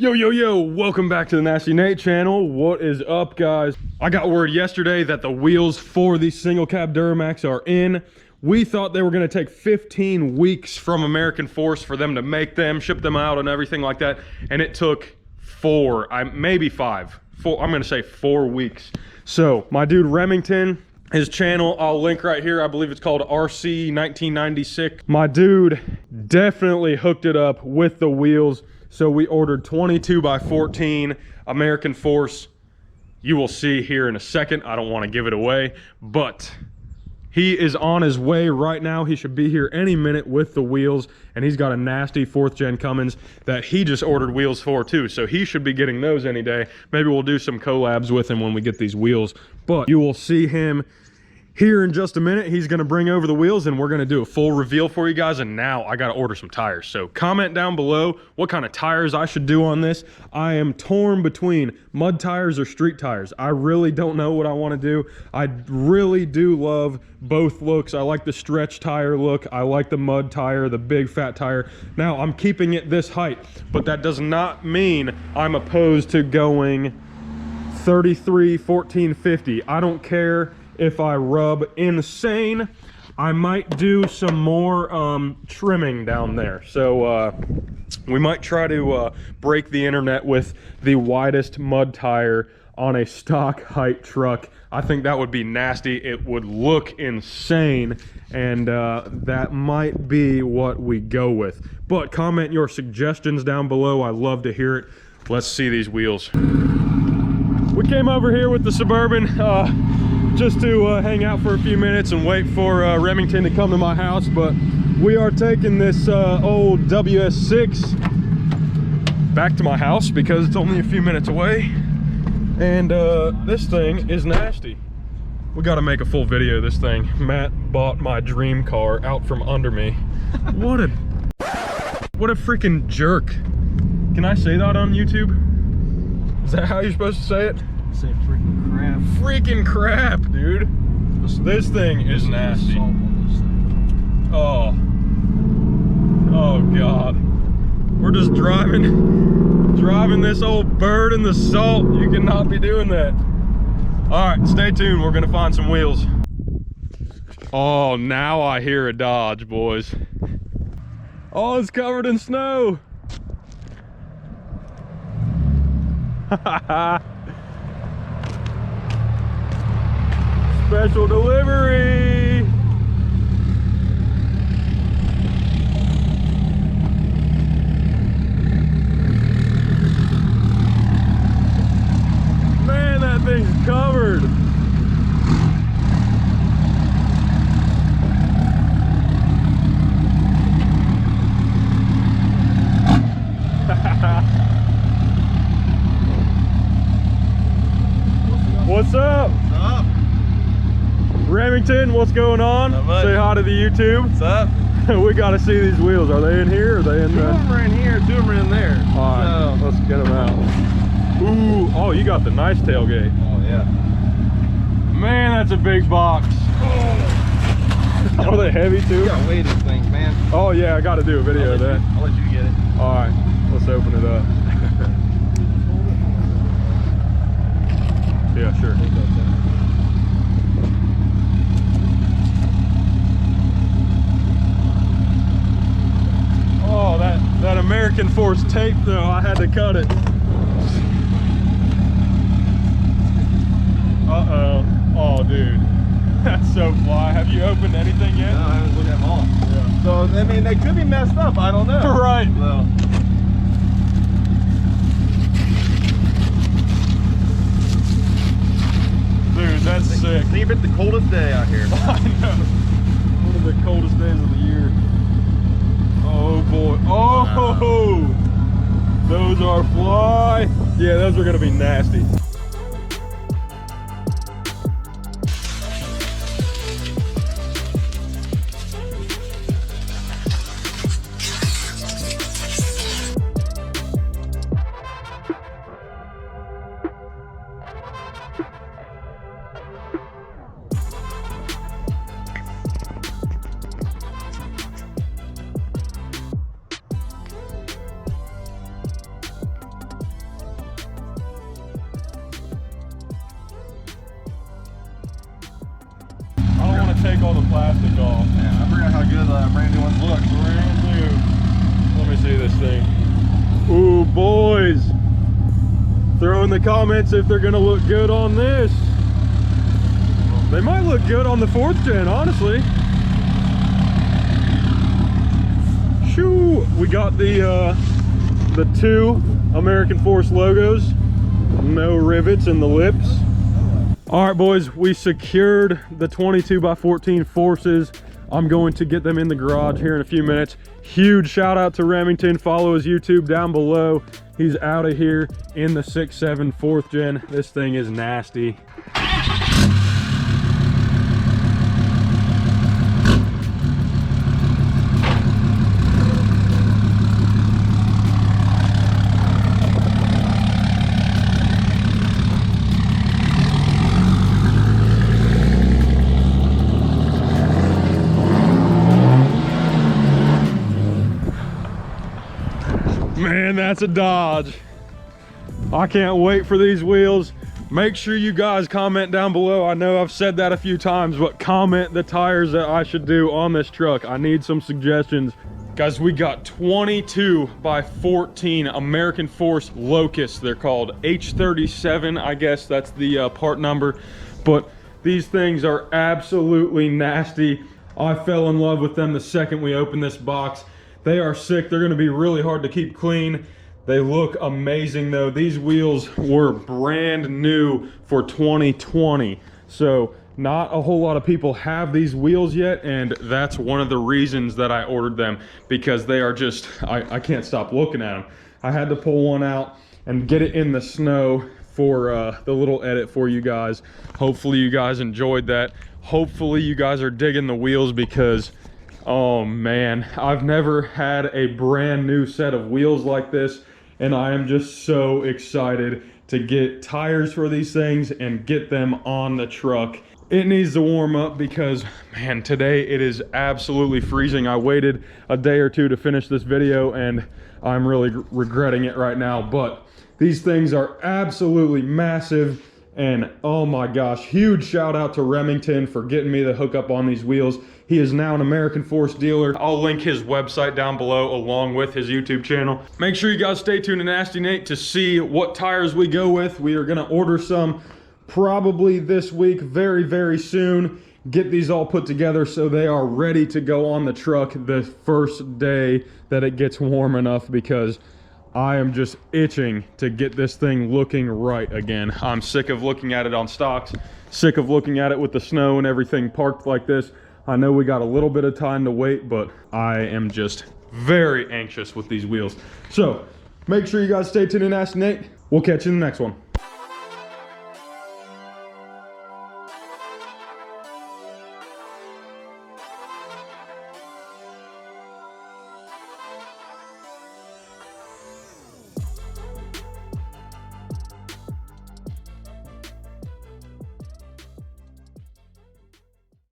Yo, welcome back to the Nasty Nate channel. What is up, guys? I got word yesterday that the wheels for the single cab Duramax are in. We thought they were gonna take 15 weeks from American Force for them to make them, ship them out and everything like that. And it took maybe five. I'm gonna say 4 weeks. So my dude Remington, his channel, I'll link right here. I believe it's called RC 1996. My dude definitely hooked it up with the wheels. So we ordered 22 by 14 American Force. You will see here in a second. I don't want to give it away, but he is on his way right now. He should be here any minute with the wheels, and he's got a nasty 4th gen Cummins that he just ordered wheels for too. So he should be getting those any day. Maybe we'll do some collabs with him when we get these wheels, but you will see him here in just a minute. He's gonna bring over the wheels and we're gonna do a full reveal for you guys. And now I gotta order some tires. So comment down below what kind of tires I should do on this. I am torn between mud tires or street tires. I really don't know what I wanna do. I really do love both looks. I like the stretch tire look. I like the mud tire, the big fat tire. Now I'm keeping it this height, but that does not mean I'm opposed to going 33, 14, 50. I don't care if I rub insane. I might do some more trimming down there. So we might try to break the internet with the widest mud tire on a stock height truck. I think that would be nasty. It would look insane, and that might be what we go with. But comment your suggestions down below. I love to hear it. Let's see these wheels. We came over here with the Suburban just to hang out for a few minutes and wait for Remington to come to my house, but we are taking this old WS6 back to my house because it's only a few minutes away, and this thing is nasty. We got to make a full video of this thing. Matt bought my dream car out from under me. What a freaking jerk. Can I say that on YouTube? Is that how you're supposed to say it? Say freaking crap. Freaking crap, dude. This thing is nasty. Oh God. We're just driving this old bird in the salt. You cannot be doing that. All right, stay tuned. We're gonna find some wheels. Oh, now I hear a Dodge, boys. Oh, it's covered in snow. Special delivery. Man, that thing's covered. What's up? What's up? Remington, what's going on? Say hi to the YouTube. What's up? We gotta see these wheels. Are they in here? Or are they in there? 2 of them are in here, 2 of them are in there. All right, so, let's get them out. Ooh, oh, you got the nice tailgate. oh yeah. Man, that's a big box. Are they heavy too? You gotta weigh these things, man. Oh yeah, I gotta do a video of that. I'll let you get it. All right, let's open it up. Yeah, sure. Oh, that American Force tape though, I had to cut it. Uh-oh. Oh, dude. That's so fly. Have you opened anything yet? No, I haven't looked at them all. Yeah. So, I mean, they could be messed up. I don't know. Right. So, Dude, that's sick. think it's the coldest day out here. I know. One of the coldest days of the year. Oh boy. Oh! Those are fly. Yeah, those are gonna be nasty. take all the plastic off. Man, I forgot how good brand new ones look. Brand new. Let me see this thing. Ooh, boys. Throw in the comments if they're gonna look good on this. They might look good on the 4th gen, honestly. Shoo! We got the 2 American Force logos. No rivets in the lips. All right, boys, we secured the 22x14 Forces. I'm going to get them in the garage here in a few minutes. Huge shout out to Remington. Follow his YouTube down below. He's out of here in the 6.7 4th gen. This thing is nasty. Man, that's a Dodge. I can't wait for these wheels. Make sure you guys comment down below. I know I've said that a few times, but comment the tires that I should do on this truck. I need some suggestions. Guys, we got 22x14 American Force Locusts. They're called H37, I guess that's the part number. But these things are absolutely nasty. I fell in love with them the second we opened this box. They are sick. They're gonna be really hard to keep clean. They look amazing though. These wheels were brand new for 2020. So not a whole lot of people have these wheels yet, and that's one of the reasons that I ordered them, because they are just, I can't stop looking at them. I had to pull one out and get it in the snow for the little edit for you guys. Hopefully you guys enjoyed that. Hopefully you guys are digging the wheels, because oh man, I've never had a brand new set of wheels like this, and I am just so excited to get tires for these things and get them on the truck. It needs to warm up because, man, today it is absolutely freezing. I waited a day or two to finish this video and I'm really regretting it right now, but these things are absolutely massive. And oh my gosh, huge shout out to Remington for getting me the hookup on these wheels. He is now an American Force dealer. I'll link his website down below along with his YouTube channel. Make sure you guys stay tuned to Nasty Nate to see what tires we go with. We are gonna order some probably this week, very, very soon. Get these all put together so they are ready to go on the truck the first day that it gets warm enough, because I am just itching to get this thing looking right again. I'm sick of looking at it on stocks, sick of looking at it with the snow and everything parked like this. I know we got a little bit of time to wait, but I am just very anxious with these wheels. So make sure you guys stay tuned to Nasty Nate. We'll catch you in the next one.